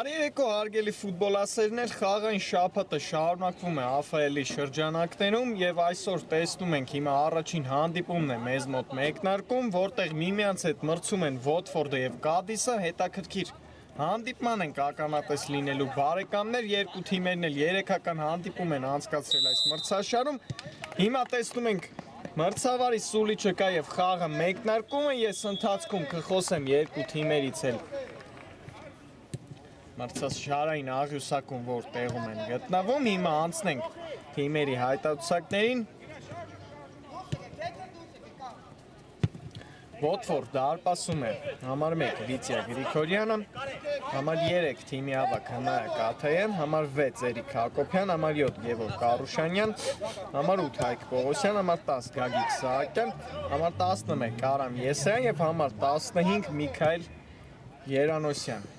Բարի երեկո հարգելի ֆուտբոլասերներ, խաղը շաբաթը շարունակվում է ԱՖԼ-ի շրջանակներում եւ այսօր տեսնում ենք հիմա առաջին հանդիպումն է մեզ մոտ մեկնարկում, որտեղ միմյանց հետ մրցում են Վոթֆորդը եւ Կադիսը, հետաքրքիր հանդիպման ենք ականատես լինելու բարեկամներ, երկու թիմերն էլ երեքական հանդիպում են անցկացրել այս մրցաշարում։ Հիմա տեսնում ենք մրցավարի սուլիչը կա եւ խաղը մեկնարկում է, ես ընթացքում կխոսեմ երկու թիմերից էլ մրցաշարային աղյուսակում, որ տեղում են գտնվում, հիմա անցնենք թիմերի հայտարարություններին։ Վոթֆորդ դարպասում է համար 1 Վիցիա Գրիգորյանը, համար 3 թիմի ավակ Հնարը Կաթայան, համար 6 Էրիկ Հակոբյան, համար 7 Գևորգ Կարուշանյան, համար 8 Հայկ Պողոսյան, համար 10 Գագիկ Սահակյան, համար 11 Արամ Եսայան եւ համար 15 Միքայել Երանոսյան։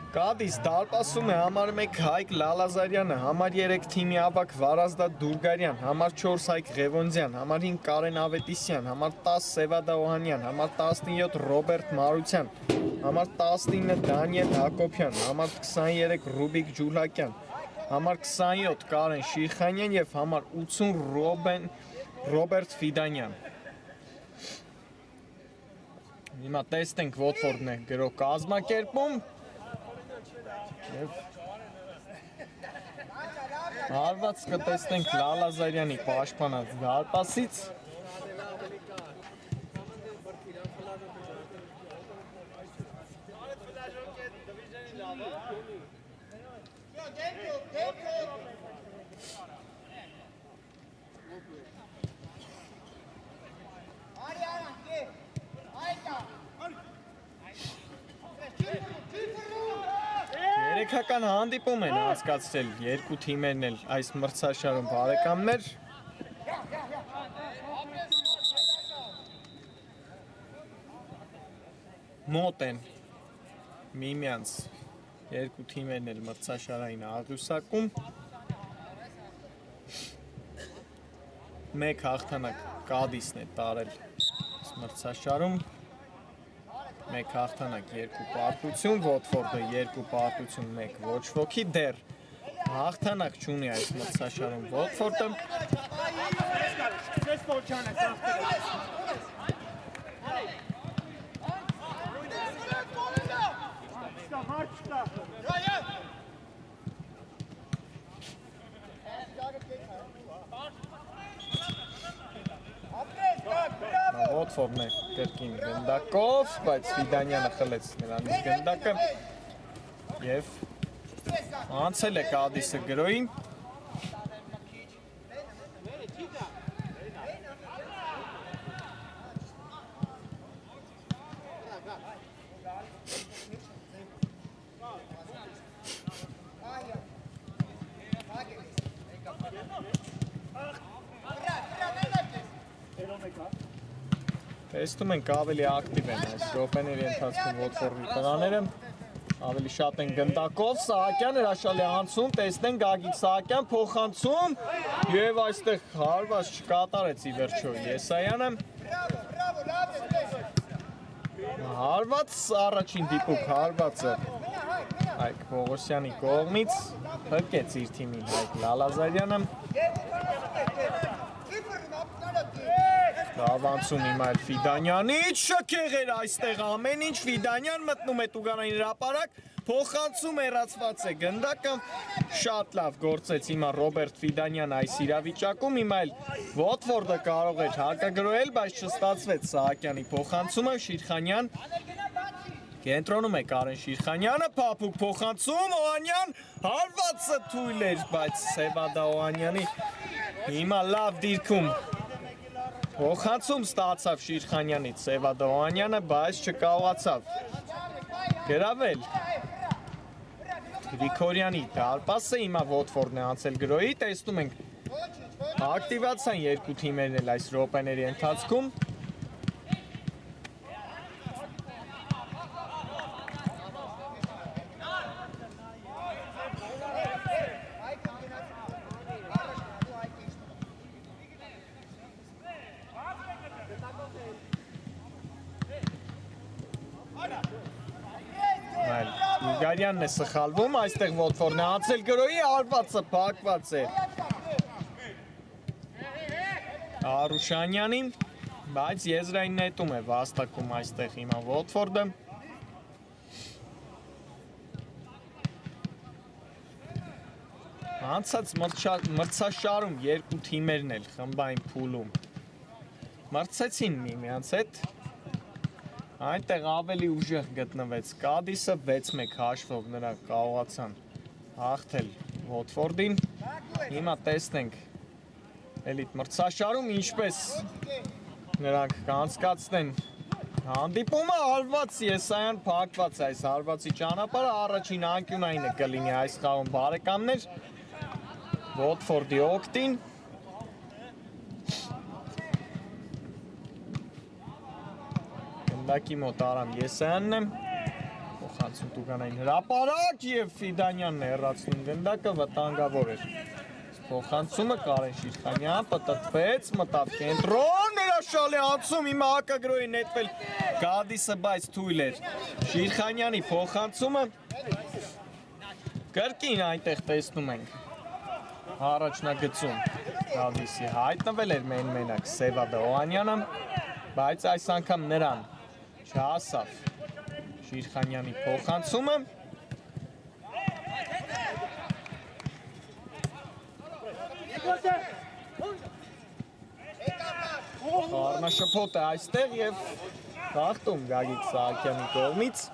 Կադիս դարպասում է համար 1 Հայկ Լալազարյանը, համար 3 թիմի ավակ Վարազդատ Դուրգարյան, համար 4 Հայկ Ղևոնդյան, համար 5 Կարեն Ավետիսյան, համար 10 Սևադա Օհանյան, համար 17 Ռոբերտ Մարության, համար 19 Դանիել Հակոբյան, համար 23 Ռուբիկ Ջուլակյան, համար 27 Կարեն Շիխանյան եւ համար 80 Ռոբերտ Ֆիդանյան։ Հիմա տեսնենք Վոթֆորդն է գրող կազմակերպում։ Հարված կտեսնենք Լալազարյանի պաշտպանած դարպասից։ Երեքական հանդիպում են անցկացրել երկու թիմերն էլ այս մրցաշարում բարեկամներ։ Մոտ են միմյանց երկու թիմերն էլ մրցաշարային աղյուսակում։ Մեկ հաղթանակ Կադիսն է տարել մրցաշարում։ Մեկ հաղթանակ, երկու պարտություն, Վոթֆորդը երկու պարտություն, մեկ ոչ ոքի, դեռ հաղթանակ չունի այս մրցաշարում Վոթֆորդը։ Վոթֆորդն է կրկին գնդակով, բայց Ֆիդանյանը խլեց նրանից գնդակը եւ անցել է Կադիսը գրոյին։ Տեսնում ենք ավելի ակտիվ են այս րոպեների ընթացքում Վոթֆորդի տղաները, ավելի շատ են գնդակով, Սահակյան հրաշալի անցում, տեսնենք Գագիկ Սահակյան փոխանցում եւ այստեղ հարված չկատարեց ի վերջո Եսայանը։ Հարված առաջին դիպուկ հարվածը Հայկ Պողոսյանի կողմից փրկեց իր թիմին Հայկ Լալազարյանը։ Ավանցում հիմա էլ Ֆիդանյանից, շքեղ էր այստեղ ամեն ինչ, Ֆիդանյան մտնում է Տուգանային հրապարակ, փոխանցում հեռացված է գնդակը, շատ լավ գործեց հիմա Ռոբերտ Ֆիդանյան այս իրավիճակում, հիմա էլ Վոթֆորդը կարող էր հակագրոհել, բայց չստացվեց Սահակյանի փոխանցումը, Շիրխանյան կենտրոնում է Կարեն Շիրխանյանը, փափուկ փոխանցում, Օհանյան հարվածը թույլ էր, բայց Սևադա Օհանյանի հիմա լավ դիրքում փոխանցում ստացավ Շիրխանյանից Սևադա Օհանյանը, բայց չկարողացավ գրավել Գրիգորյանի դարպասը, հիմա Վոթֆորդն է անցել գրոյի, տեսնում ենք ակտիվացան երկու թիմերն էլ այս րոպեների ընթացքում։ Ղազարյանն է սխալվում, այստեղ Վոտֆորդն է անցել գրոյի, արվածը փակված է Արուշանյանին, բայց եզրային նետում է վաստակում այստեղ հիմա Վոտֆորդը Անցած մրցաշարում երկու թիմերն էլ խմբային փուլում մրցեցին միմյանց հետ Այնտեղ ավելի ուժեղ գտնվեց Կադիսը 6-1 հաշվով նրանք կարողացան հաղթել Վոտֆորդին Հիմա տեսնենք էլիտ մրցաշարում ինչպես նրանք կանցկացնեն հանդիպումը հարված Եսայան փակված այս հարվածի ճանապարհը առաջին անկյունային է կլինի այս խաղում բարեկամներ Վոտֆորդի օգտին Գնդակի մոտ Արամ Եսայանն է փոխանցում Տուգանային հրապարակ եւ Ֆիդանյանն է հեռացնում գնդակը վտանգավոր էր Փոխանցումը Կարեն Շիրխանյան պտտվեց մտավ կենտրոն հրաշալի անցում հիմա հակագրոյի նետվել Գադիսը բայց թույլ էր Շիրխանյանի փոխանցումը կրկին այնտեղ տեսնում ենք Առաջնագծում Գադիսի հայտնվել էր մենակ Սևադա Օհանյանը, բայց այս անգամ նրան չհասավ Շիրխանյանի փոխանցումը Առնաշփոթ է այստեղ եւ խախտում Գագիկ Սահակյանի կողմից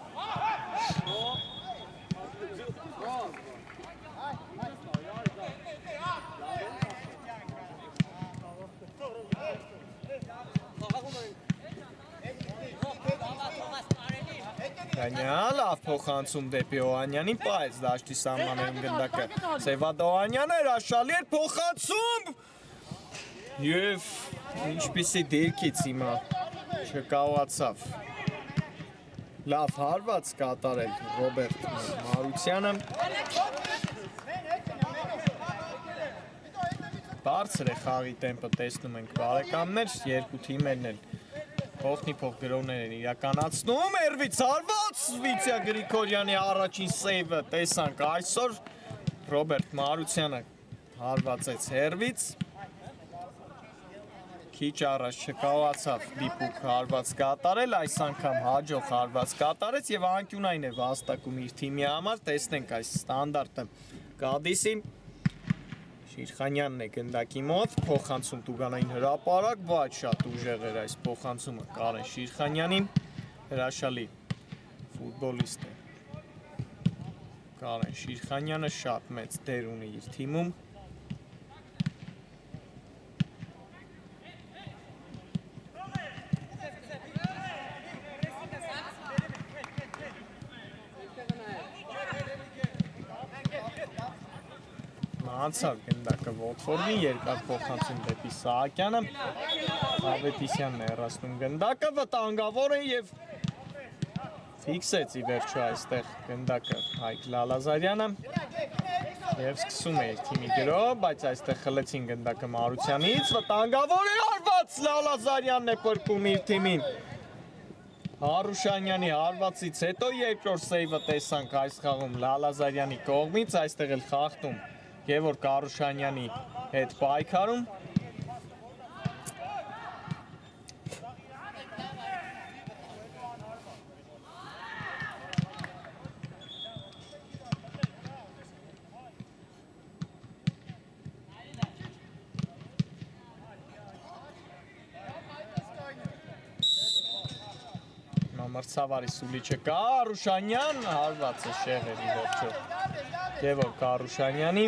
Գանյան լավ փոխանցում դեպի Օհանյանին պայեց դաշտի սահմաններում գնդակը Սևադա Օհանյանը հրաշալի էր փոխանցում Եվ ինչպիսի դիրքից հիմա չկարողացավ լավ հարված կատարել Ռոբերտ Մարությանը Բարձր է խաղի տեմպը տեսնում ենք բարեկամներ երկու թիմերն էլ փոխնի-փոխ գրոհներ են իրականացնում Էրվից հարված Վիցյա Գրիգորյանի առաջին սեյվը տեսանք այսօր Ռոբերտ Մարությանը հարվածեց Էրվից Քիչ առաջ չկարողացավ դիպուկ հարված կատարել, այս անգամ հաջող հարված կատարեց եւ անկյունային է վաստակում իր թիմի համար, տեսնենք այս ստանդարտը Կադիսի Շիրխանյանն է գնդակի մոտ, փոխանցում Տուգանային հրապարակ, բայց շատ ուժեղ էր այս փոխանցումը Կարեն Շիրխանյանին, հրաշալի ֆուտբոլիստ է Կարեն Շիրխանյանը շատ մեծ դեր ունի իր թիմում Անցավ գնդակը Վոտֆորդին, երկար փոխանցում դեպի Սահակյանը, Ավետիսյանն է հեռացնում գնդակը, վտանգավոր է և ֆիքսեց ի վերջո այստեղ գնդակը Հայկ Լալազարյանը և սկսում է իր թիմի գրոհ, բայց այստեղ խլեցին գնդակը Մարությանից, վտանգավոր է հարված Լալազարյանն է պրկում իր թիմին Հարուշանյանի հարվածից հետո երկրորդ սեյվը տեսանք այս խաղում Լալազարյանի կողմից, այստեղ էլ խախտում Գևորգ Արուշանյանի հետ պայքարում Մրցավարի սուլիչը կա, Արուշանյան, հարված է շեղերի վերջո Գևորգ Արուշանյանի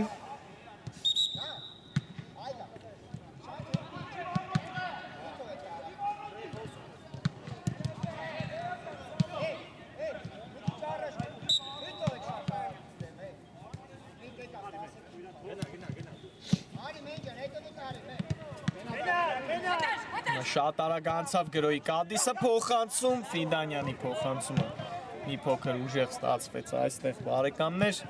Շատ արագ անցավ գրոյի Կադիսը փոխանցում, Ֆիդանյանի փոխանցումը մի փոքր ուժեղ ստացվեց այստեղ բարեկամներ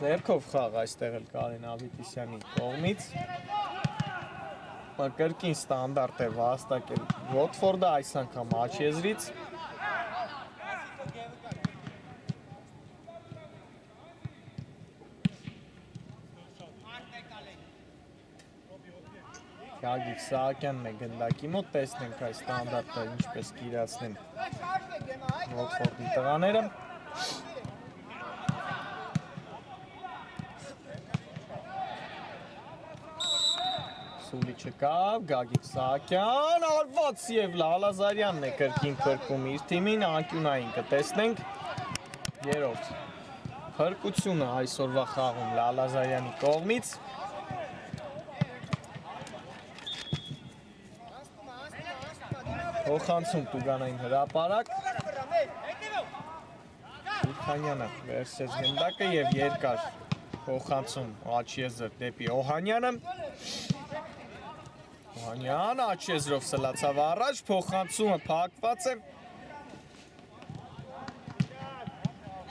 Ձերքով խաղ այստեղ էլ Կարեն Ավետիսյանի կողմից։ Կրկին ստանդարտ է վաստակել Ոթֆորդը այս անգամ աջ եզրից։ Գագիկ Սահակյանն է գնդակի մոտ, տեսնենք այս ստանդարտը ինչպես կիրացնեն Ոթֆորդի տղաները։ Սուլի չկավ, Գագիկ Սահակյան, արված և Լալազարյանն է կրկին փրկում իր թիմին, անկյունային կտեսնենք երրորդ փրկությունը այսօրվա խաղում Լալազարյանի կողմից։ Փոխանցում Տուգանային հրապարակ։ Իլխանյանը վերցրեց գնդակը և երկար փոխանցում աջ եզր դեպի Օհանյանը։ Օհանյան աջ եզրով սլացավ առաջ, փոխանցումը փակված է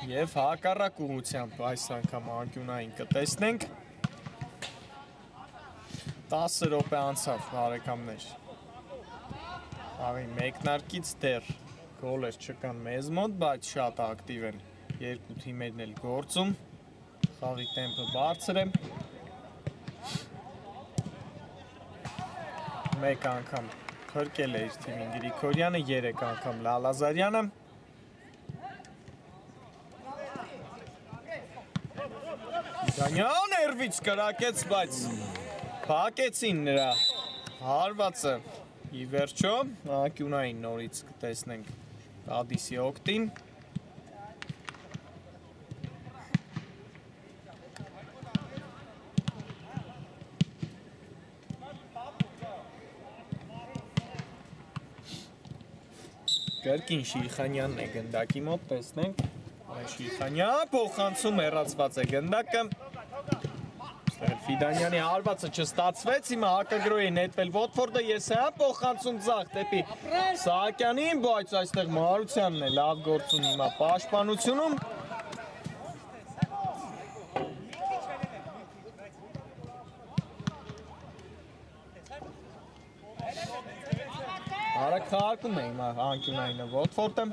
և հակառակ ուղղությամբ այս անգամ անկյունային կտեսնենք։ 10 րոպե անցավ բարեկամներ։ Խաղի մեկնարկից դեռ գոլեր չկան մեզ մոտ, բայց շատ ակտիվ են երկու թիմերն էլ գործում։ Խաղի տեմպը բարձր է։ Մեկ անգամ փրկել է իր թիմին Գրիգորյանը, 3 անգամ Լալազարյանը։ Իգանյան երվից կրակեց, բայց փակեցին նրա հարվածը։ Ի վերջո, անկյունային նորից կտեսնենք Կադիսի օգտին։ Կրկին Շիխանյանն է գնդակի մոտ, տեսնենք։ Շիխանյան փոխանցում հեռացված է գնդակը։ Ֆիդանյանի հարվածը չստացվեց, հիմա հակագրոյի նետվել Ոթֆորդը, Եսայան փոխանցում ձախ դեպի Սահակյանին, բայց այստեղ Մարությանն է լավ գործում հիմա պաշտպանությունում։ Արագ խաղարկում է հիմա անկյունայինը Ոթֆորդը։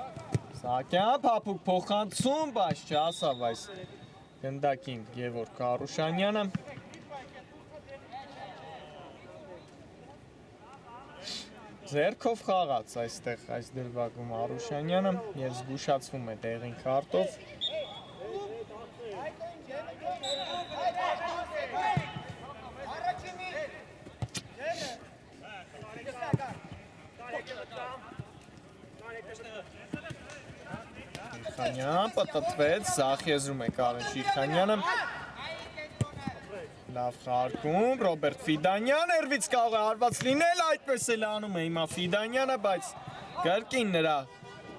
Սահակյան փափուկ փոխանցում, բայց չհասավ այս գնդակին Գևորգ Կարուշանյանը։ Ձեռքով խաղաց այստեղ այս դրվագում Արուշանյանը և զգուշացվում է տեղին քարտով։ Շիխանյան պտտվեց, ձախ եզրում է Կարեն Շիխանյանը։ Լավ խաղարկում, Ռոբերտ Ֆիդանյան, երվից կարող է հարված լինել, այդպես էլ անում է հիմա Ֆիդանյանը, բայց կրկին նրա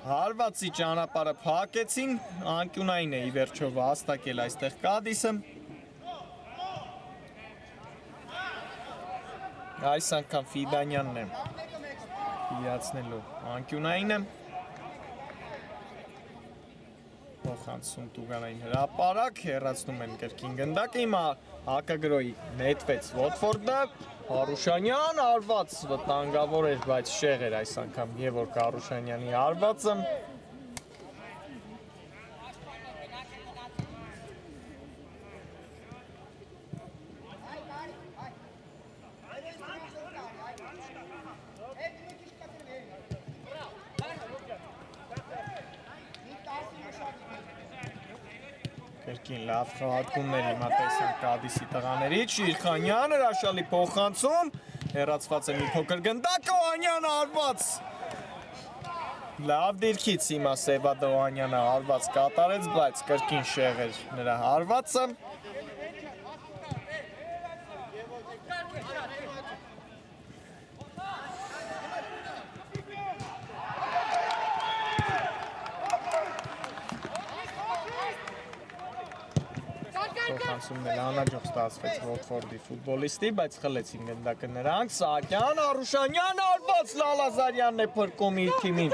հարվածի ճանապարհը փակեցին, անկյունային է ի վերջո վաստակել այստեղ Կադիսը։ Այս անգամ Ֆիդանյանն է իրացնելու անկյունայինը։ Փոխանցում Տուգանային հրապարակ, հեռացնում են կրկին գնդակը, հիմա հակագրոյի նետվեց Ոթֆորդը, Արուշանյան հարված վտանգավոր էր, բայց շեղ էր այս անգամ Գևորգ Կարուշանյանի հարվածը։ Կրկին լավ խաղարկումներ հիմա տեսանք Կադիսի տղաներից, Շիրխանյան հրաշալի փոխանցում, հեռացված է մի փոքր գնդակ, Օհանյանը հարված։ Լավ դիրքից հիմա Սևադա Օհանյանը հարված կատարեց, բայց կրկին շեղ էր նրա հարվածը։ Փոխանցումն էլ անհաջող ստացվեց Ոթֆորդի ֆուտբոլիստի, բայց խլեցին գնդակը նրանք։ Սահակյան, Արուշանյան հարված, Լալազարյանն է փրկում իր թիմին։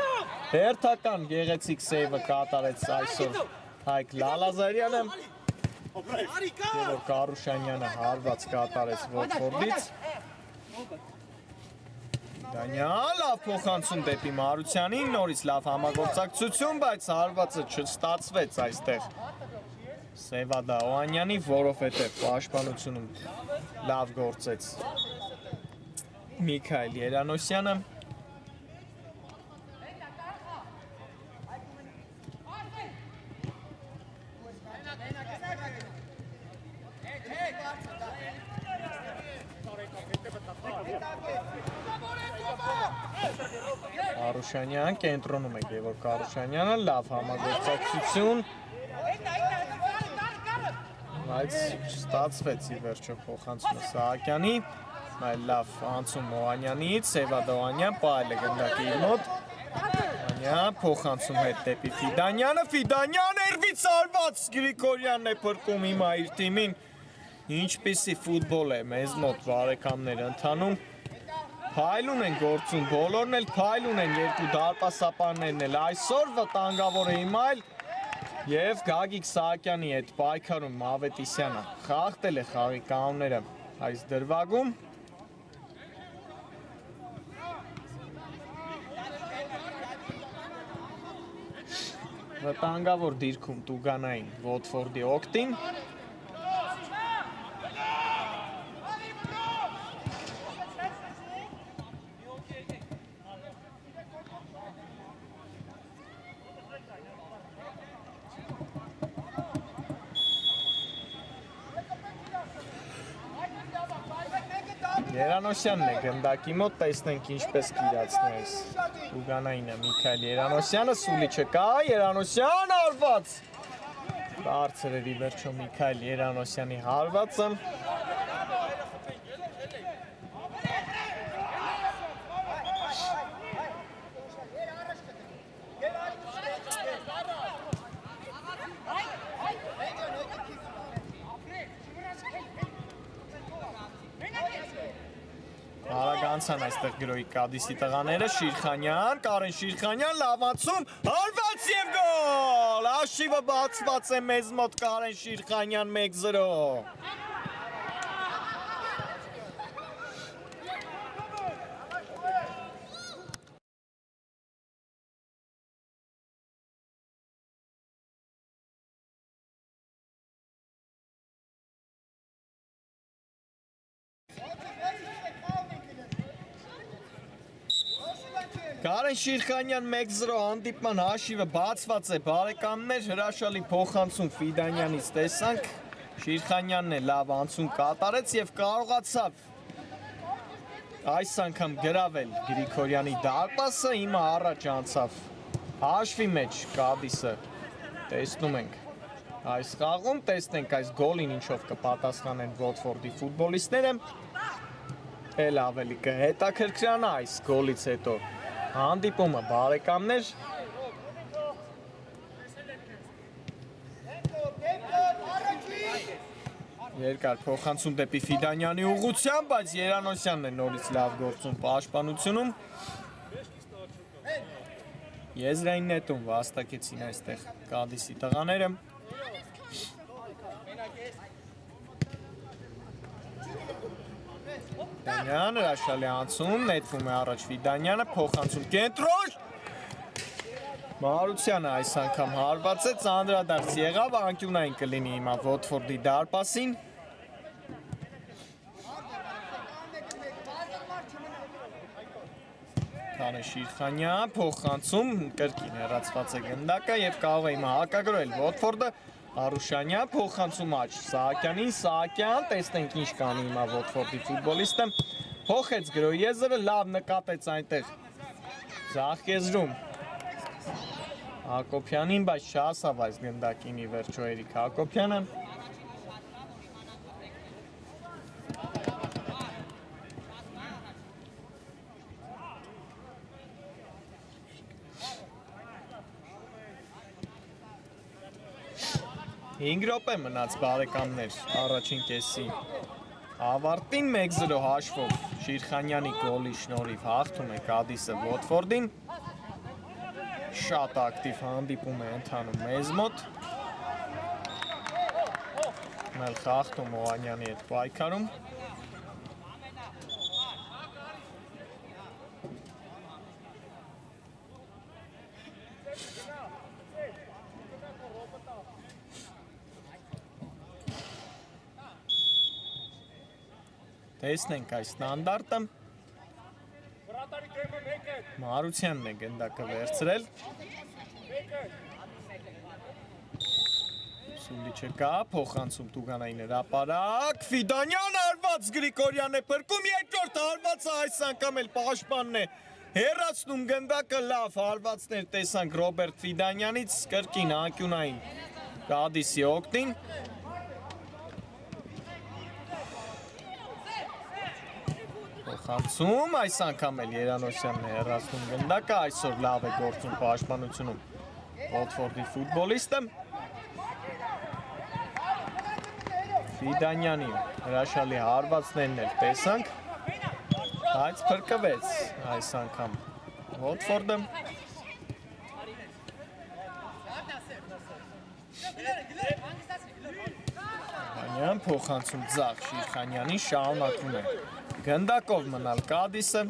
Հերթական գեղեցիկ սեյվը կատարեց այսօր Հայկ Լալազարյանը։ Գևորգ Արուշանյանը հարված կատարեց Վոտֆորդից։ Ֆիդանյան լավ փոխանցում դեպի Մարությանին, նորից լավ համագործակցություն, բայց հարվածը չստացվեց այստեղ Սևադա Օանյանի, որովհետև պաշտպանությունում լավ գործեց Միքայել Երանոսյանը։ Արուշանյան կենտրոնում է Գևորգ Արուշանյանը, լավ համագործակցություն, բայց չստացվեց ի վերջո փոխանցումը Սահակյանի, այլ լավ անցում Օանյանից, Սևադա Օանյան պահել է գնդակի իր մոտ, Օանյան փոխանցում հետ դեպի Ֆիդանյանը, Ֆիդանյան երբից արված Գրիգորյանն է փրկում հիմա իր թիմին, ինչպիսի ֆուտբոլ է մեզ մոտ բարեկամներ ընթանում, Փայլուն են գործում, բոլորն էլ փայլուն են, երկու դարպասապաններն էլ այսօր վտանգավոր է հիմա էլ և Գագիկ Սահակյանի հետ պայքարում Մավետիսյանը խախտել է խաղի կանոնները այս դրվագում վտանգավոր դիրքում Տուգանային Վոտֆորդի օգտին Երանոսյանն է գնդակի մոտ, տեսնենք ինչպես կիրացնի այս Տուգանայինը Միքայել Երանոսյանը, Սուլիչը կա, Երանոսյան հարված, բարձր էր ի վերջո Միքայել Երանոսյանի հարվածը, Արագանցան այստեղ գրոյի Կադիսի տղաները, Շիրխանյան, Կարեն Շիրխանյան, լավ անցում, հարված և գոլ, հաշիվը բացված է մեզ մոտ Կարեն Շիրխանյան 1-0 Կարեն Շիրխանյան 1-0 հանդիպման հաշիվը բացված է բարեկամներ, հրաշալի փոխանցում Ֆիդանյանից տեսանք, Շիրխանյանն է լավ անցում կատարեց և կարողացավ այս անգամ գրավել Գրիգորյանի դարպասը, հիմա առաջ անցավ հաշվի մեջ Կադիսը, տեսնում ենք այս խաղում, տեսնենք այս գոլին ինչով կպատասխանեն Վոտֆորդի ֆուտբոլիստները, էլ ավելի կհետաքրքրանա այս գոլից հետո հանդիպումը բարեկամներ երկար փոխանցում դեպի Ֆիդանյանի ուղղությամբ, բայց Երանոսյանն է նորից լավ գործում պաշտպանությունում եզրային նետում վաստակեցին այստեղ Կադիսի տղաները Ֆիդանյան հրաշալի անցում, նետվում է առաջ Ֆիդանյանը, փոխանցում կենտրոն Մարությանը այս անգամ հարվածեց, անդրադարձ եղավ, անկյունային կլինի հիմա Վոտֆորդի դարպասին Կարեն Շիրխանյան, փոխանցում, կրկին հեռացված է գնդակը և կարող է հիմա հակագրոհել Վոտֆորդը Արուշանյան, փոխանցում աջ Սահակյանին, Սահակյան, տեսնենք ինչ կանի հիմա Վոտֆորդի ֆուտբոլիստը, փոխեց գրոյի եզրը, լավ նկատեց այնտեղ ձախ եզրում Հակոբյանին, բայց չհասավ այս գնդակին ի վերջո Էրիկ Հակոբյանը Հինգ րոպե մնաց բարեկամներ առաջին կեսի ավարտին 1-0 հաշվով Շիրխանյանի գոլի շնորհիվ հաղթում է Կադիսը Վոտֆորդին շատ ակտիվ հանդիպում է ընթանում մեզ մոտ Մել խախտում Օանյանի հետ պայքարում։ Տեսնենք այս ստանդարտը։ Մարությանն է գնդակը վերցրել։ Սուլիչը կա, փոխանցում Տուգանային հրապարակ, Ֆիդանյան արված Գրիգորյանն է փրկում, երկրորդ հարվածը այս անգամ էլ պաշտպանն է հեռացնում գնդակը, լավ հարվածներ տեսանք Ռոբերտ Ֆիդանյանից, կրկին անկյունային Կադիսի օգտին։ Փոխանցում, այս անգամ էլ Երանոսյանն է հեռացնում գնդակը, այսօր լավ է գործում պաշտպանությունում Վոտֆորդի ֆուտբոլիստը։ Ֆիդանյանի հրաշալի հարվածներն էլ տեսանք, բայց փրկվեց այս անգամ Վոտֆորդը։ Ֆիդանյան փոխանցում ձախ Շիրխանյանին, շարունակում է գնդակով մնալ Կադիսը։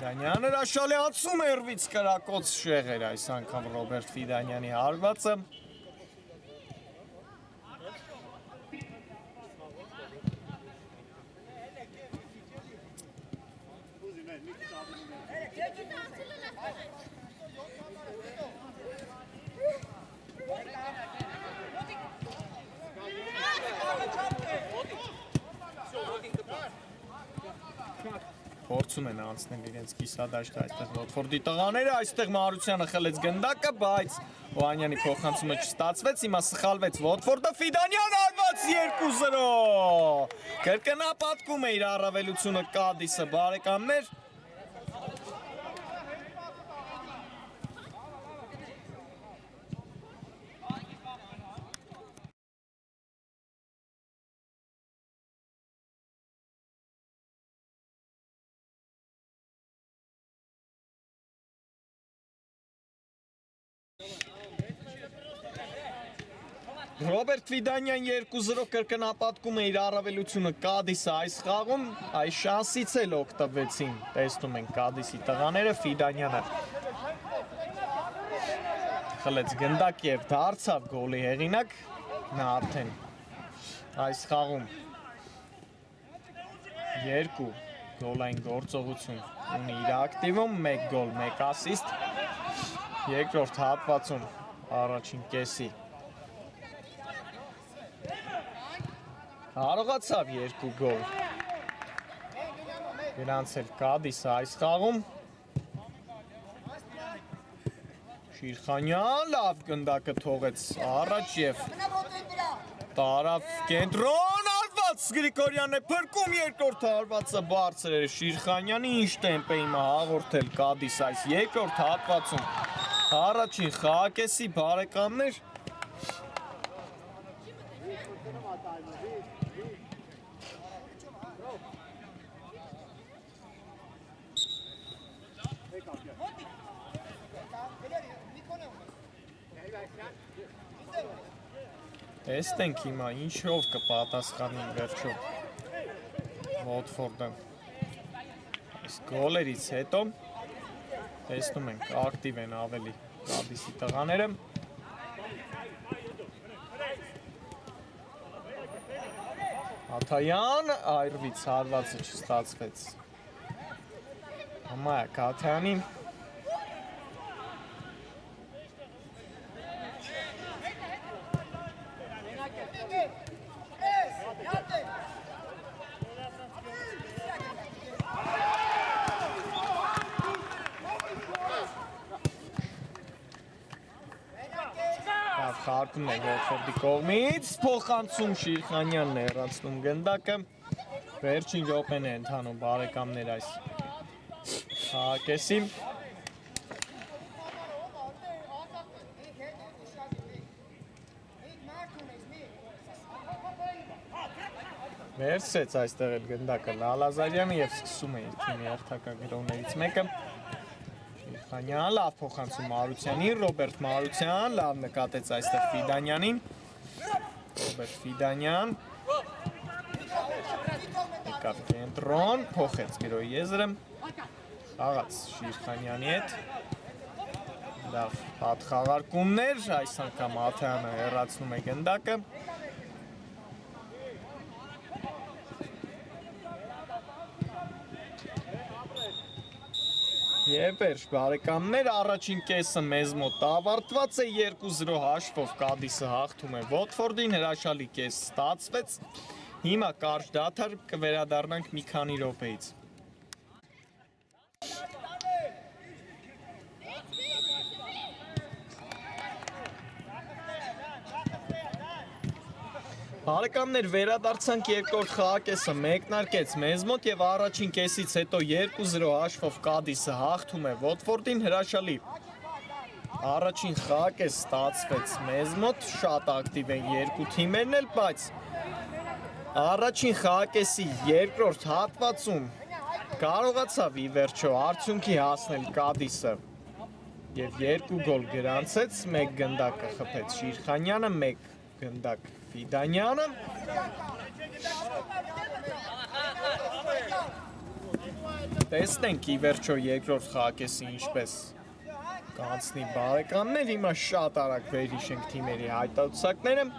Ֆիդանյան հրաշալի անցում երվից կրակոց շեղեր այս անգամ Ռոբերտ Ֆիդանյանի հարվածը։ Փորձում են անցնել իրենց կիսադաշտը այստեղ Վոտֆորդի տղաները, այստեղ Մարությանը խլեց գնդակը, բայց Օանյանի փոխանցումը չստացվեց, հիմա սխալվեց Վոտֆորդը, Ֆիդանյան արված 2-0։ Կրկնապատկում է իր առավելությունը Կադիսը, բարեկամներ։ Ռոբերտ Ֆիդանյան 2-0 կրկնապատկում է իր առավելությունը Կադիսը այս խաղում, այս շանսից էլ օգտվեցին, տեսնում ենք Կադիսի տղաները, Ֆիդանյանը խլեց գնդակ և դարձավ գոլի հեղինակ, նա արդեն այս խաղում 2 գոլային գործողություն ունի իր ակտիվում, 1 գոլ, 1 ասիստ, երկրորդ հատվածում առաջին կեսի կարողացավ 2 գոլ գրանցել Կադիսը այս խաղում։ Շիրխանյան լավ գնդակը թողեց առաջ և տարավ կենտրոն արված Գրիգորյանն է փրկում, երկրորդ հարվածը բարձր էր Շիրխանյանի, ինչ տեմպ է հիմա հաղորդել Կադիս այս երկրորդ հատվածում առաջին խաղակեսի, բարեկամներ։ Տեսնենք հիմա ինչով կպատասխանի վերջո Վոտֆորդը այս գոլերից հետո տեսնում ենք ակտիվ են ավելի Կադիսի տղաները։ Աթայան այրվից հարվածը չստացվեց Համայա Կաթյանին։ Խարկում է Վոտֆորդի կողմից, փոխանցում Շիրխանյանն է հեռացնում գնդակը, վերջին րոպեն է ընթանում բարեկամներ այս խաղակեսի։ Վերցրեց այստեղ էլ գնդակը Լալազարյանը եւ սկսում է իր թիմի հերթակագրողներից մեկը։ Շիրխանյան լավ փոխանցում Մարությանին, Ռոբերտ Մարության լավ նկատեց այստեղ Ֆիդանյանին։ Ռոբերտ Ֆիդանյան եկավ կենտրոն, փոխեց գրոյի եզրը, խաղաց Շիրխանյանի հետ։ Լավ հատ խաղարկումներ, այս անգամ Աթեյանը հեռացնում է գնդակը։ Եվ վերջ բարեկամներ, առաջին կեսը մեզ մոտ ավարտված է 2-0 հաշվով Կադիսը հաղթում է Ոթֆորդին, հրաշալի կես ստացվեց, հիմա կարճ դադար կվերադառնանք մի քանի րոպեից։ Բարեկամներ, վերադարձանք երկրորդ խաղակեսը մեկնարկեց մեզ մոտ եւ առաջին կեսից հետո 2-0 հաշվով Կադիսը հաղթում է Ոթֆորդին, հրաշալի։ Առաջին խաղակես ստացվեց մեզ մոտ, շատ ակտիվ են երկու թիմերն էլ, բայց առաջին խաղակեսի երկրորդ հատվածում կարողացավ ի վերջո արդյունքի հասնել Կադիսը եւ 2 գոլ գրանցեց, 1 գնդակը խփեց Շիրխանյանը, 1 գնդակ Ֆիդանյանը։ Տեսնենք ի վերջո երկրորդ խաղակեսը ինչպես կանցնի բարեկամներ, հիմա շատ արագ վերհիշենք թիմերի հայտարարությունները։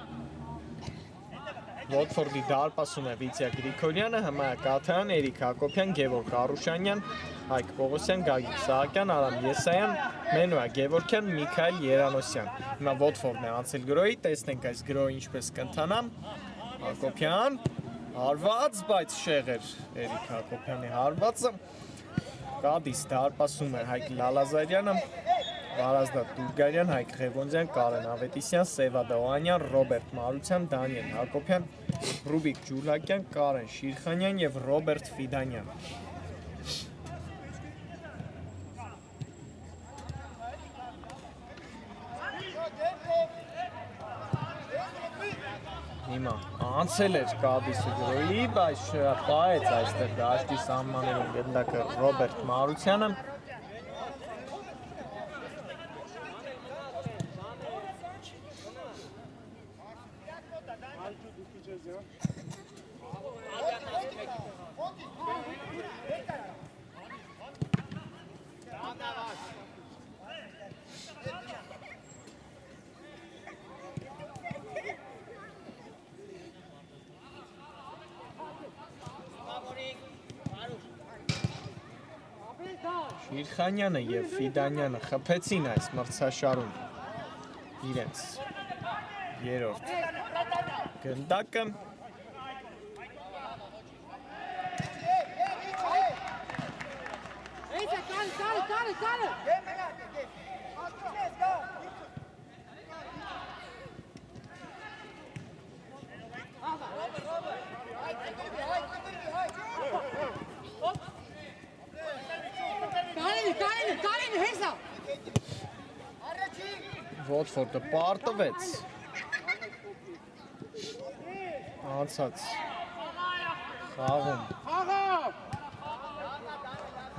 Ոթֆորդի դարպասում է Վիցյա Գրիգորյանը, Հմայակ Աթեյան, Էրիկ Հակոբյան, Գևորգ Արուշանյան, Հայկ Պողոսյան, Գագիկ Սահակյան, Արամ Եսայան, Մենուա Գևորգյան, Միքայել Երանոսյան։ Հիմա Ոթֆորդն է անցել գրոյի, տեսնենք այս գրոյը ինչպես կընթանա։ Հակոբյան, հարված, բայց շեղ էր Էրիկ Հակոբյանի հարվածը։ Կադիս դարպասում է Հայկ Լալազարյանը, Վարազդատ Տուրգարյան, Հայկ Ղևոնդյան, Կարեն Ավետիսյան, Սևադա Օհանյան, Ռոբերտ Մարության, Դանիել Հակոբյան, Ռուբիկ Ջուլակյան, Կարեն Շիրխանյան եւ Ռոբերտ Ֆիդանյան։ Հիմա անցել էր Կադիսը գրոյի, բայց շրապայեց այստեղ դաշտի սահմաններում գնդակը Ռոբերտ Մարությանը։ Շիրխանյանը եւ Ֆիդանյանը խփեցին այս մրցաշարում իրենց երրորդ գնդակը։ Ոթֆորդը պարտվեց անցած խաղում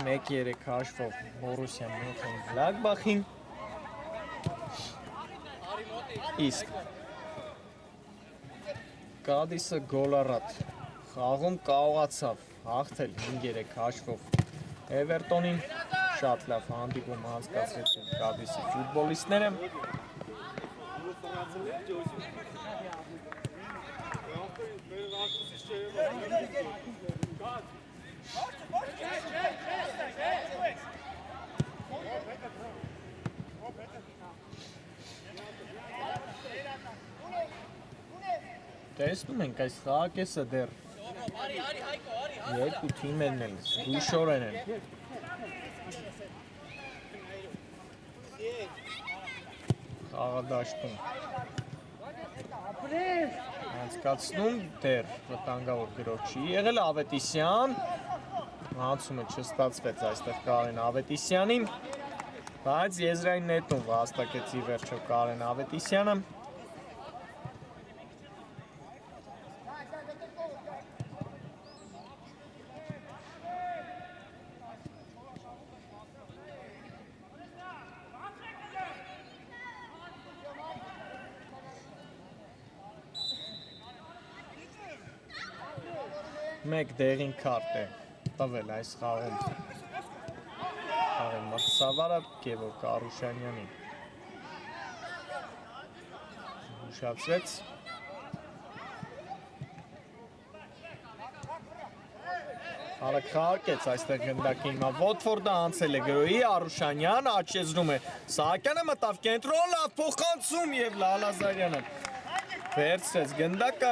1-3 հաշվով Բորուսիա Մյունխեն-Գլադբախին, իսկ Կադիսը գոլառատ խաղում կարողացավ հաղթել 5-3 հաշվով Էվերտոնին, շատ լավ հանդիպում անցկացրեցին Կադիսի ֆուտբոլիստները։ Տեսնում ենք այս խաղակեսը դեռ երկու թիմերն են զգուշորեն են խաղադաշտում անցկացնում, դեռ վտանգավոր գրոհ չի եղել, Ավետիսյան անցումը չստացվեց այստեղ Կարեն Ավետիսյանին, բայց եզրային նետում վաստակեց ի վերջո Կարեն Ավետիսյանը։ Մեկ դեղին քարտ է տվել այս խաղում խաղի մրցավարը Գևորգ Արուշանյանին ուշացրեց Արագ խաղարկեց այստեղ գնդակի հիմա Ոթֆորդը անցել է գրոյի Արուշանյան աչեզնում է Սահակյանը մտավ կենտրոն լավ փոխանցում և Լալազարյանը վերցրեց գնդակը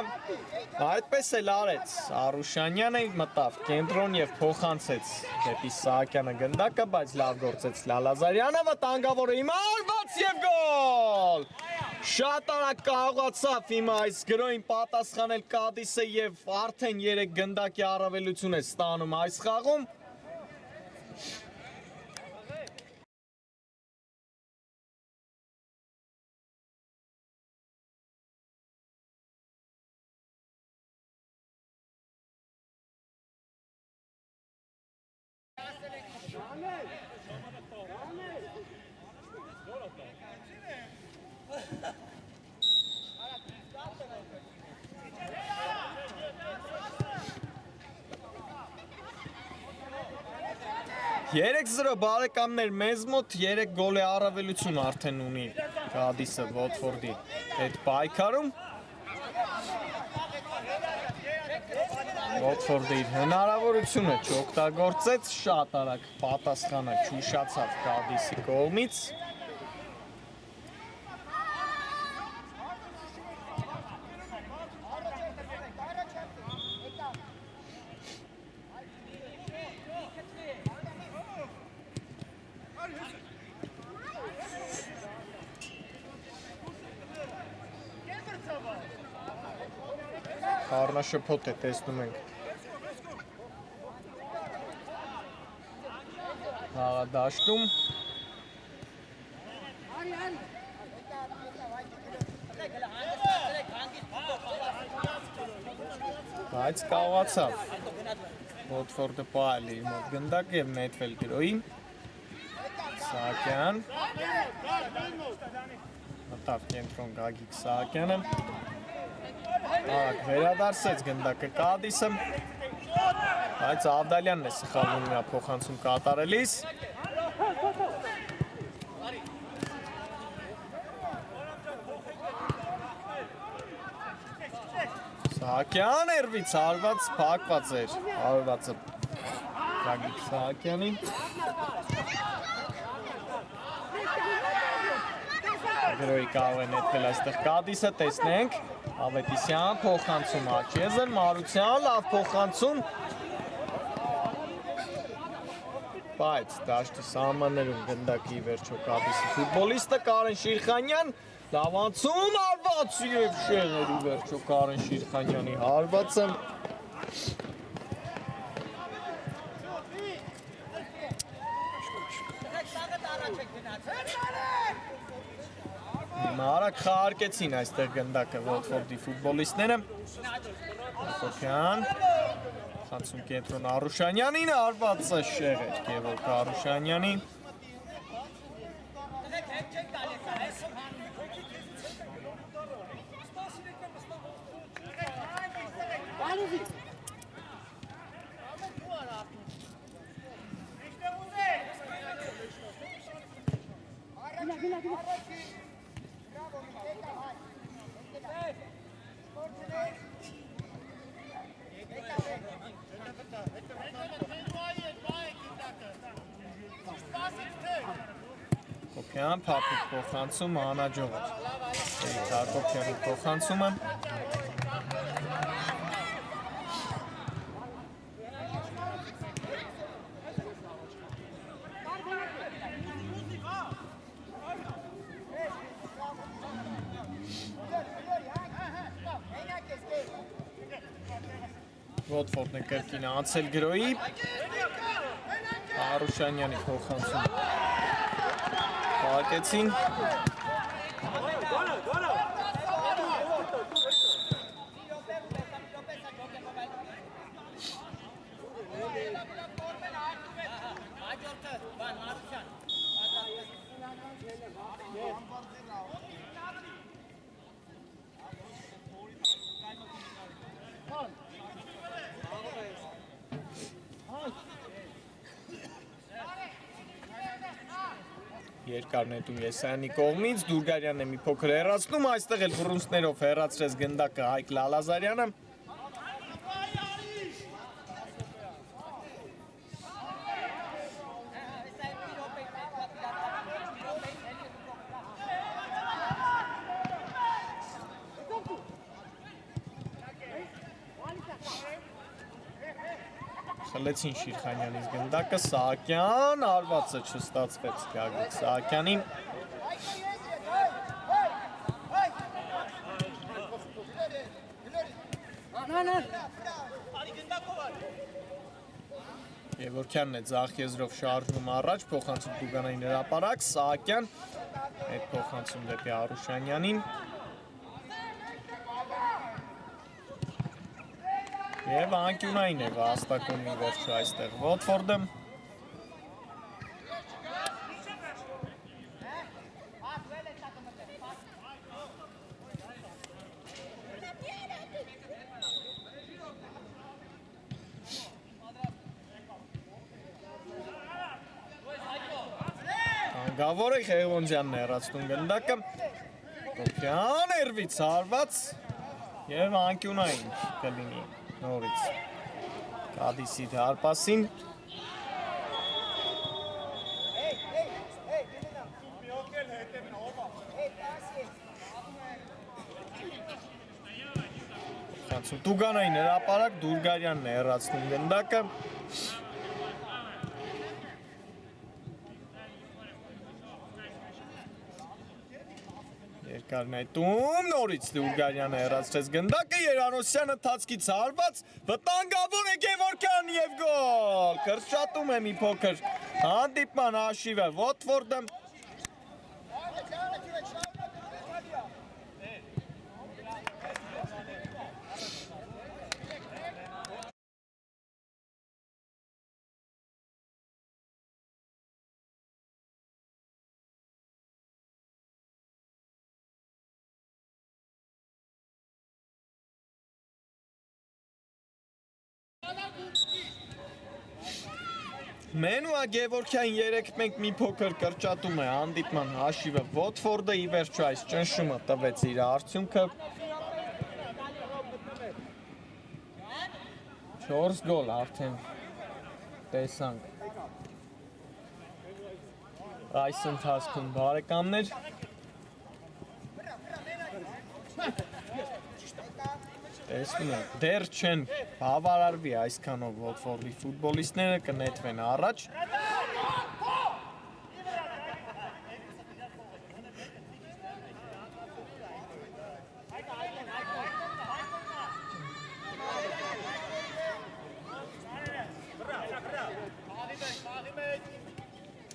այդպես էլ արեց Արուշանյանը մտավ կենտրոն և փոխանցեց դեպի Սահակյանը գնդակը բայց լավ գործեց Լալազարյանը վտանգավոր է հիմա արված և գոլ Շատ արագ կարողացավ հիմա այս գրոյին պատասխանել Կադիսը և արդեն 3 գնդակի առավելություն է ստանում այս խաղում Երեք 0 բարեկամներ մեզ մոտ 3 գոլ է առավելություն արդեն ունի Կադիսը Ոթֆորդի հետ պայքարում Ոթֆորդը իր հնարավորությունը չօգտագործեց շատ արագ պատասխանը չուշացավ Կադիսի կողմից Խառնաշփոթ է տեսնում ենք Հաղադաշտում Բայց կարողացավ Ոթֆորդը պահել իր մոտ գնդակ և նետվել գրոյի Սահակյան մտավ կենտրոն Գագիկ Սահակյանը Արագ վերադարձեց գնդակը Կադիսը բայց Ավդալյանն է սխալվում նրա փոխանցում կատարելիս Սահակյան երվից հարված փակված էր հարվածը Գագիկ Սահակյանի գրոյի կարող է նետվել այստեղ Կադիսը տեսնենք Ավետիսյան փոխանցում Աչեզն Մարության լավ փոխանցում բայց դաշտի սահմաններում գնդակի վերջո Կադիսի ֆուտբոլիստը Կարեն Շիրխանյան լավ անցում հարված և շեղերի վերջո Կարեն Շիրխանյանի հարվածը Արագ խաղարկեցին այստեղ գնդակը Ոթֆորդի ֆուտբոլիստները Հակոբյան Խանցում կենտրոն Արուշանյանին հարվածը շեղ էր Գևորգ Արուշանյանի Հակոբյան փափուկ փոխանցում անհաջող էր Հակոբյանի փոխանցումը Ոթֆորդն է կրկին անցել գրոյի Արուշանյանի փոխանցում Պակեցին երկար նետում Եսայանի կողմից, Դուրգարյանն է մի փոքր հեռացնում, այստեղ էլ բռունցքներով հեռացրեց գնդակը Հայկ Լալազարյանը։ Խլեցին Շիրխանյանից գնդակը, Սահակյան, արվածը չստացվեց Գագիկ Սահակյանին։ Գևորգյանն է ձախ եզրով շարժվում առաջ, փոխանցում Դուգանային հրապարակ, Սահակյան, հետ փոխանցում դեպի Արուշանյանին։ Եվ անկյունային է վաստակում մի վերջը այստեղ Վոթֆորդը։ Գավորը Խեղոնջյանն է հեռացնում գնդակը, Կոպյան երվից հարված և անկյունային կլինի նորից Կադիսի դարպասին։ Տուգանային հրապարակ, Դուրգարյանն է հեռացնում գնդակը։ Երկար նետում, նորից Դուրգարյանը հեռացրեց գնդակը, Երանոսյանը թացքից հարված, վտանգավոր է Գևորգյան և գոլ, կրճատում է մի փոքր հանդիպման հաշիվը Վոթֆորդը։ Մենուա Գևորգյան 3-1 մի փոքր կրճատում է հանդիպման հաշիվը Վոթֆորդը, ի վերջո այս ճնշումը տվեց իր արդյունքը։ 4 գոլ արդեն տեսանք այս ընթացքում բարեկամներ։ Տեսնում եք, դեռ չեն բավարարվի այսքանով Վոթֆորդի ֆուտբոլիստները, կնետվեն առաջ։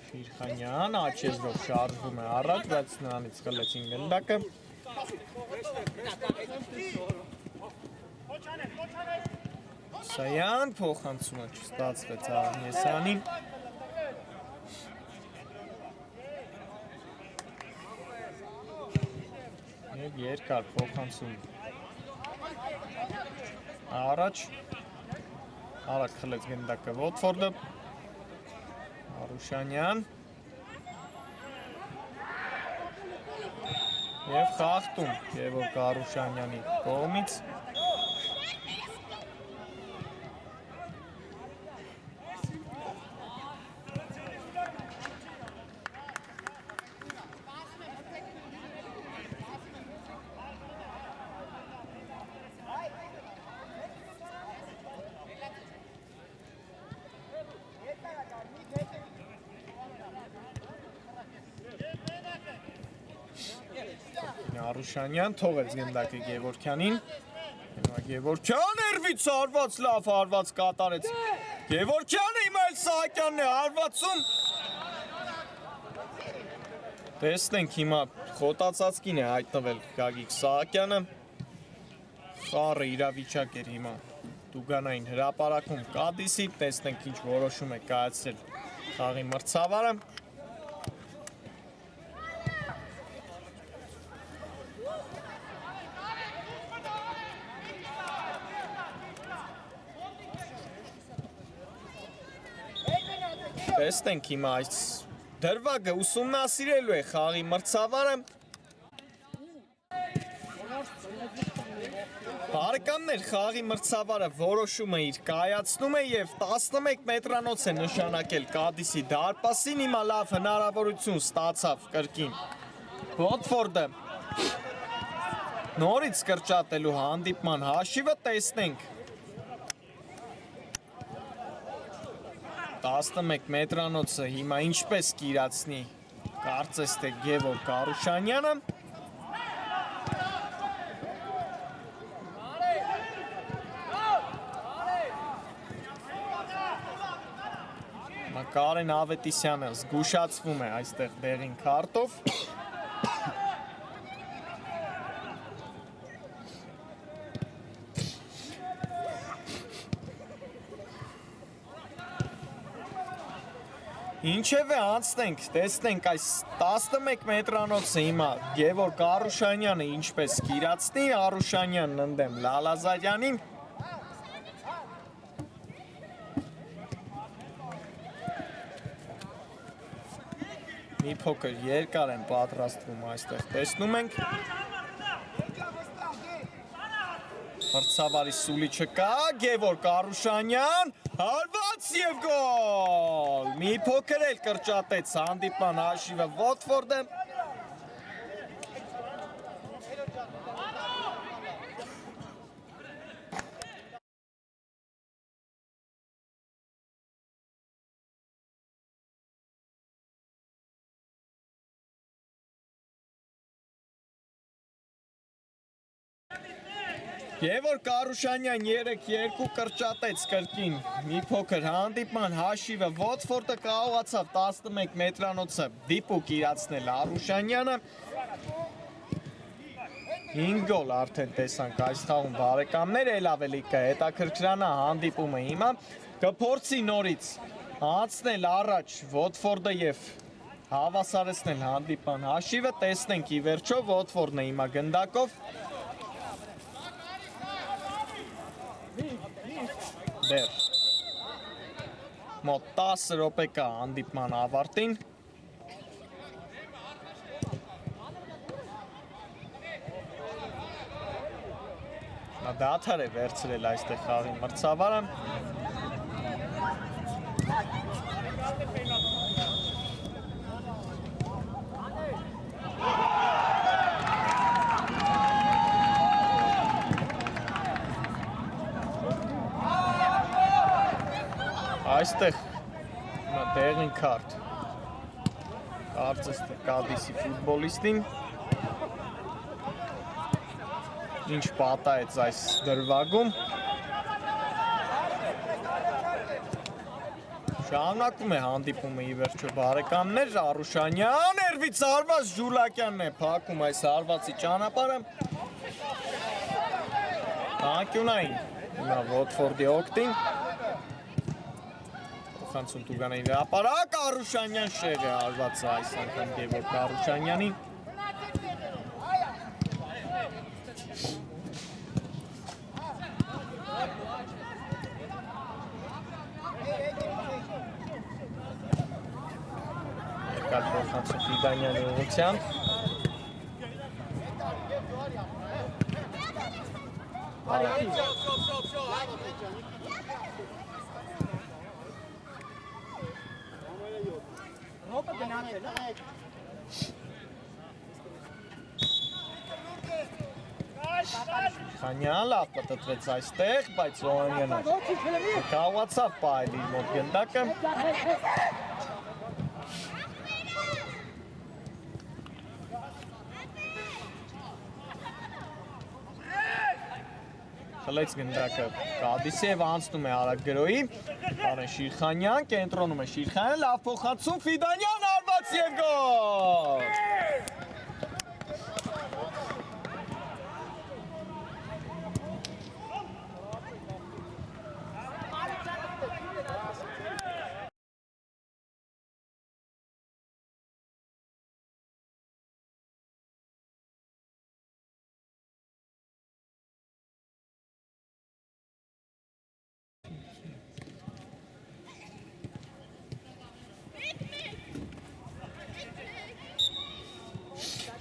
Շիրխանյան աչեզրով շարժվում է առաջ, բայց նրանից խլեցին գնդակը։ Սայան փոխանցումը չստացվեց Եսյանին։ Եվ երկար փոխանցում առաջ, արագ խլեց գնդակը Վոթֆորդը, Արուշանյան և խախտում Գևորգ Արուշանյանի կողմից։ Արուշանյան թողեց գնդակը Գևորգյանին։ Գևորգյան երվից հարված, լավ հարված կատարեց Գևորգյանը, հիմա էլ Սահակյանն է հարվածում։ Տեսնենք հիմա խոտածածկին է հայտնվել Գագիկ Սահակյանը։ Խառը իրավիճակ էր հիմա Դուգանային հրապարակում Կադիսի, տեսնենք ինչ որոշում է կայացրել խաղի մրցավարը։ Տեսնենք հիմա այս Դրվագը ուսումնասիրելու է խաղի մրցավարը։ Բարեկամներ, խաղի մրցավարը որոշումը իր կայացնում է եւ 11 մետրանոց է նշանակել Կադիսի դարպասին, հիմա լավ հնարավորություն ստացավ կրկին Վոտֆորդը նորից կրճատելու հանդիպման հաշիվը, տեսնենք 11 մետրանոցը հիմա ինչպես կիրացնի կարծես թե Գևորգ Կարուշանյանը Կարեն Ավետիսյանը զգուշացվում է այստեղ դեղին քարտով Ինչևէ անցնենք, տեսնենք այս 11 մետրանոցը հիմա Գևորգ Կարուշանյանը ինչպես կիրացնի, Արուշանյանն ընդդեմ Լալազարյանին Մի փոքր երկար են պատրաստվում այստեղ, տեսնում ենք Մրցավարի սուլիչը կա, Գևորգ Կարուշանյան, հարված և գոլ, մի փոքր էլ կրճատեց հանդիպման հաշիվը Վոտֆորդը Գևորգ Կարուշանյան 3-2 կրճատեց կրկին, մի փոքր հանդիպման հաշիվը Վոտֆորդը կարողացավ 11 մետրանոցը դիպուկ իրացնել Արուշանյանը 5 գոլ արդեն տեսանք այս խաղում բարեկամներ, էլ ավելի կհետաքրքրանա հանդիպումը հիմա կփորձի նորից անցնել առաջ Վոտֆորդը և հավասարեցնել հանդիպման հաշիվը, տեսնենք ի վերջո Վոտֆորդն է հիմա գնդակով Դեր մոտ 10 րոպե կա հանդիպման ավարտին Դադար է վերցրել այստեղ խաղի մրցավարը Այստեղ դեղին քարտ կարծես թե Կադիսի ֆուտբոլիստին ինչ պատահեց այս դրվագում Շարունակվում է հանդիպումը ի վերջո բարեկամներ Արուշանյան ներվից հարված Ժուլակյանն է փակում այս հարվածի ճանապարհը Անկյունային հիմա Վոտֆորդի օգտին Խանցում Տուգանային հրապարակ, Արուշանյան շեղ է հարվածը այս անգամ Գևորգ Կարուշանյանին Երկար փոխանցում Ֆիդանյանի ուղղությամբ Խանյան լավ պտտվեց այստեղ, բայց Օանյանը կարողացավ պահել իր մոտ գնդակը Խլեց գնդակը Կադիսև անցնում է Արագ գրոյի Արեն Շիրխանյան, կենտրոնում է Շիրխանյան, լավ փոխանցում Ֆիդանյան հարված և գոլ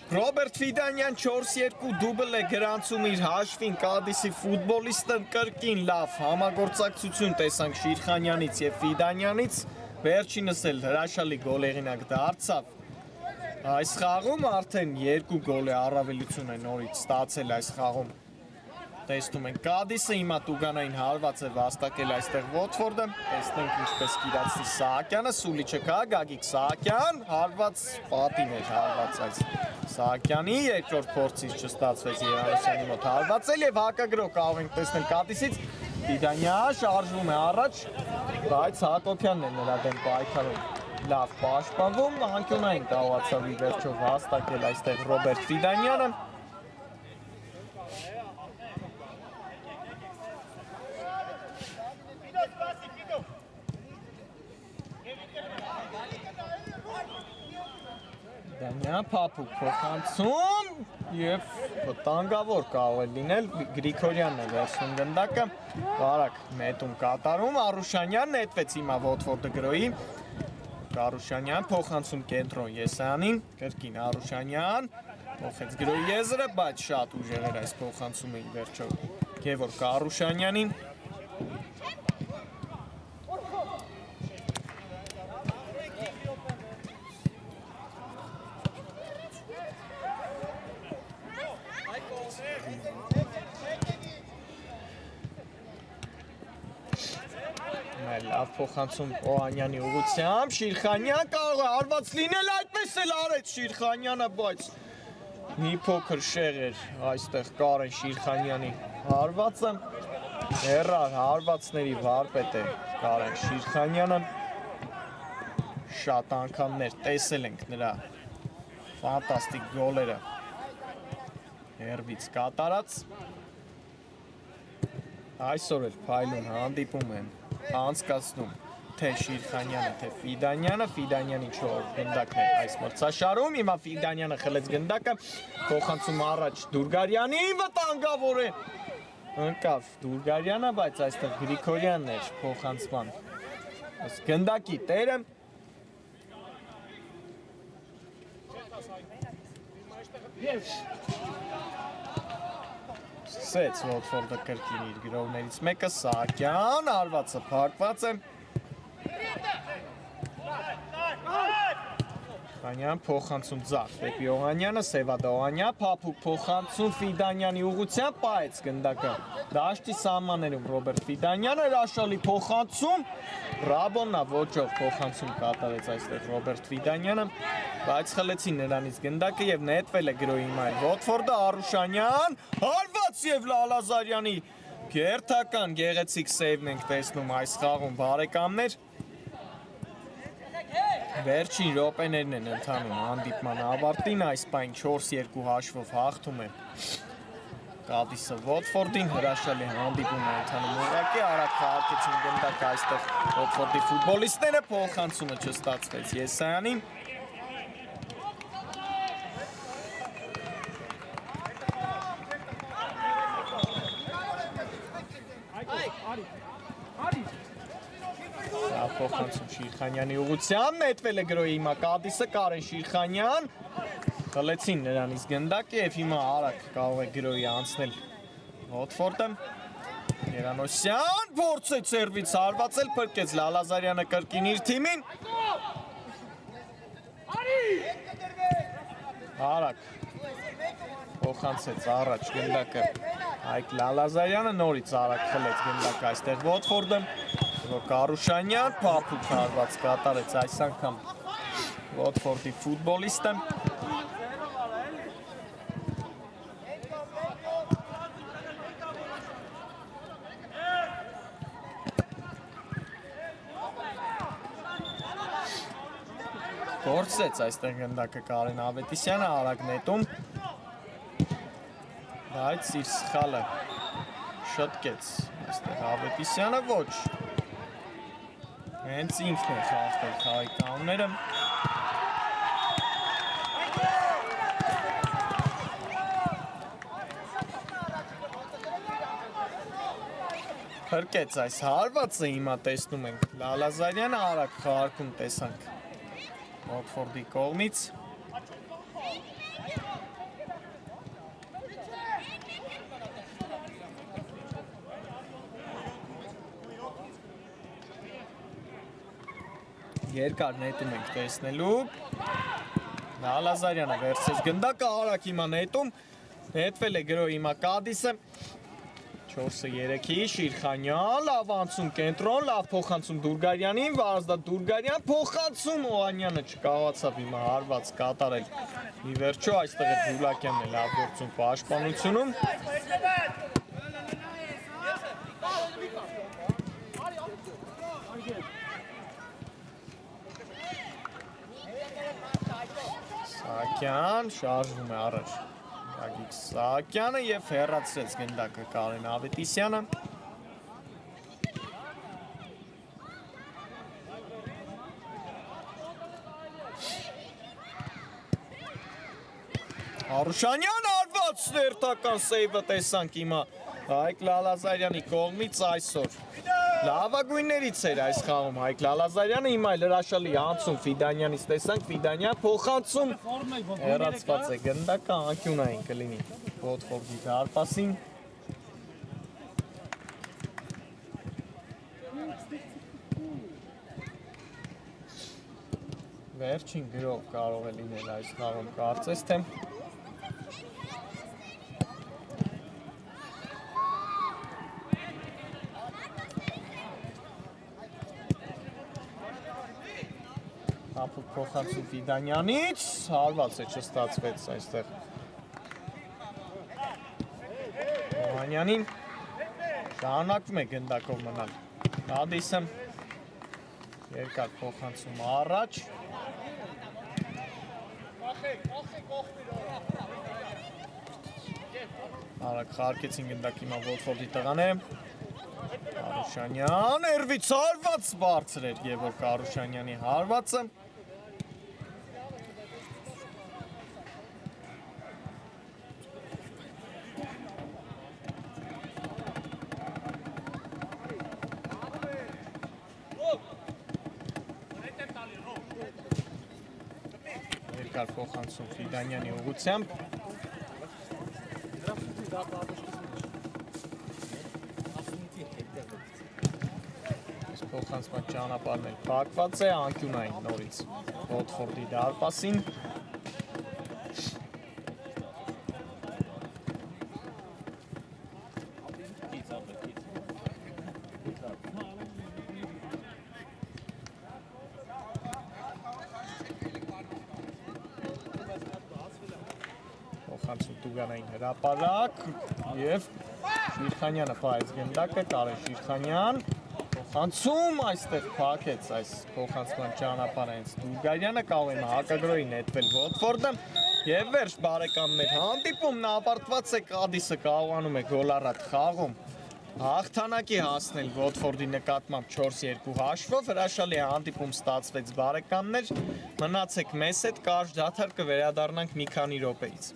Ռոբերտ Ֆիդանյան 4-2 դուբլ է գրանցում իր հաշվին Կադիսի ֆուտբոլիստը կրկին լավ համագործակցություն տեսանք Շիրխանյանից եւ Ֆիդանյանից, վերջինս էլ հրաշալի գոլեղինակ դարձավ։ Այս խաղում արդեն 2 գոլ է առավելություն է նորից ստացել այս խաղում։ Տեսնում ենք Կադիսը, հիմա Տուգանային հարված է վաստակել այստեղ Ոթֆորդը, տեսնենք ինչպես կիրացնի Սահակյանը, Սուլիչը կա, Գագիկ Սահակյան, հարված պատին էր հարված այս Սահակյանի, երկրորդ փորձից չստացվեց Երանոսյանի մոտ հարվածել եւ հակագրող կարող ենք տեսնել Կադիսից, Ֆիդանյան շարժվում է առաջ, բայց Հակոբյանն է նրա դեմ պայքարում լավ պաշտպանվում, անկյունային կարողացավ ի վերջո վաստակել այստեղ Ռոբերտ Ֆիդանյանը։ Ֆիդանյան փափուկ փոխանցում եւ վտանգավոր կարող է լինել Գրիգորյանն է վերցնում գնդակը բարակ նետում կատարում Արուշանյանն նետվեց հիմա Ոթֆորդը գրոյի Արուշանյան փոխանցում կենտրոն Եսյանին կրկին Արուշանյան փոխեց գրոյի եզրը բայց շատ ուժեղ էր այս փոխանցումը ի վերջո Գևորգ Արուշանյանին Լավ փոխանցում Օհանյանի ուղղությամբ, Շիրխանյան կարող է հարված լինել, այդպես էլ արեց Շիրխանյանը, բայց մի փոքր շեղ էր այստեղ Կարեն Շիրխանյանի հարվածը, հեռար հարվածների վարպետ է Կարեն Շիրխանյանը, շատ անգամներ տեսել ենք նրա ֆանտաստիկ գոլերը հեռվից կատարած, այսօր էլ փայլուն հանդիպում են անցկացնում թե Շիրխանյանը, թե Ֆիդանյանը, Ֆիդանյանի 4 գնդակն է այս մրցաշարում, հիմա Ֆիդանյանը խլեց գնդակը, փոխանցում առաջ Դուրգարյանին, վտանգավոր է, ընկավ Դուրգարյանը, բայց այստեղ Գրիգորյանն էր փոխանցման գնդակի տերը, Սկսեց Ոթֆորդը կրկին իր գրողներից մեկը, Սահակյան, հարվածը փակված է։ Ֆիդանյան փոխանցում ձախ դեպի Օհանյանը, Սևադա Օհանյան, փափուկ փոխանցում Ֆիդանյանի ուղղությամբ պահեց գնդակը։ Դաշտի սահմաններում Ռոբերտ Ֆիդանյանը հրաշալի փոխանցում, Ռաբոննա ոճով փոխանցում կատարեց այստեղ Ռոբերտ Ֆիդանյանը, բայց խլեցին նրանից գնդակը եւ նետվել է գրոյի մայր Ոթֆորդը, Արուշանյան, հարված եւ Լալազարյանի գերթական գեղեցիկ սեյվն ենք տեսնում այս խաղում բարեկամներ։ Վերջին րոպեներն են ընթանում հանդիպման ավարտին, այս պայն 4-2 հաշվով հաղթում է Կադիսը Ոթֆորդին, հրաշալի հանդիպում է ընթանում ուղղակի, արագ խաղարկեցին գնդակը այստեղ Ոթֆորդի ֆուտբոլիստները, փոխանցումը չստացվեց Եսյանին։ Փոխանցում Շիրխանյանի ուղղությամբ, նետվել է գրոյի հիմա Կադիսը, Կարեն Շիրխանյան, խլեցին նրանից գնդակը և հիմա արագ կարող է գրոյի անցնել Ոթֆորդը, Երանոսյան, փորձեց սերվից հարվածել, փրկեց Լալազարյանը կրկին իր թիմին, արագ փոխանցեց առաջ գնդակը Հայկ Լալազարյանը, նորից արագ խլեց գնդակը այստեղ Ոթֆորդը, Կարուշանյան, փափուկ հարված կատարեց այս անգամ Ոթֆորդի ֆուտբոլիստը։ Փորձեց այստեղ գնդակը Կարեն Ավետիսյանը, արագ նետում, բայց իր սխալը շտկեց այստեղ Ավետիսյանը, ոչ։ Հենց ինքն է խաղթել խաղի կանոնները։ Փրկեց այս հարվածը, հիմա տեսնում ենք Լալազարյանը, արագ խաղարկում տեսանք Ոթֆորդի կողմից։ երկար նետում ենք տեսնելու Լալազարյանը վերցրեց գնդակը արագ հիմա նետում նետվել է գրո հիմա Կադիսը 4-3-ի Շիրխանյան լավ անցում կենտրոն լավ փոխանցում Դուրգարյանին Վարազդատ Դուրգարյան փոխանցում Օհանյանը չկարողացավ հիմա հարված կատարել ի վերջո այստեղ է Դուլակյանն է լավ գործում պաշտպանությունում Սահակյան շարժվում է առաջ Գագիկ Սահակյանը և հեռացրեց գնդակը Կարեն Ավետիսյանը Արուշանյան արված ներթական սեյվը տեսանք հիմա Հայկ Լալազարյանի կողմից այսօր Լավագույններից էր այս խաղում Հայկ Լալազարյանը հիմա էլ հրաշալի անցում Ֆիդանյանից տեսանք Ֆիդանյան փոխանցում հեռացված է գնդակը անկյունային կլինի Բոթֆորդի դարպասին Վերջին գրով կարող է լինել այս խաղում կարծես թե Ապուկ փոխանցում Ֆիդանյանից, հարված է չստացվեց այստեղ Օհանյանին, շարունակվում է գնդակով մնալ Կադիսը, երկար փոխանցում առաջ Արագ խարկեցին գնդակի հիմա Վոթֆորդի տղան է Արուշանյան, երվից հարված բարձր էր Գևորգ Արուշանյանի հարվածը Երկար փոխանցում Ֆիդանյանի ուղղությամբ Փոխանցման ճանապարհն էլ փակված է անկյունային նորից Բոթֆորդի դարպասին Փոխանցում Տուգանային հրապարակ և Շիրխանյանը պահեց գնդակը Կարեն Շիրխանյան Փոխանցում այստեղ փակեց այս փոխանցման ճանապարհը հենց Դուրգարյանը կարող է հակագրոյի նետվել Վոթֆորդը և վերջ բարեկամներ հանդիպումն ավարտված է Կադիսը կարողանում է գոլառատ խաղում հաղթանակի հասնել Վոթֆորդի նկատմամբ 4-2 հաշվով հրաշալի հանդիպում ստացվեց բարեկամներ մնացեք մեզ հետ կարճ դադար կվերադառնանք մի քանի րոպեից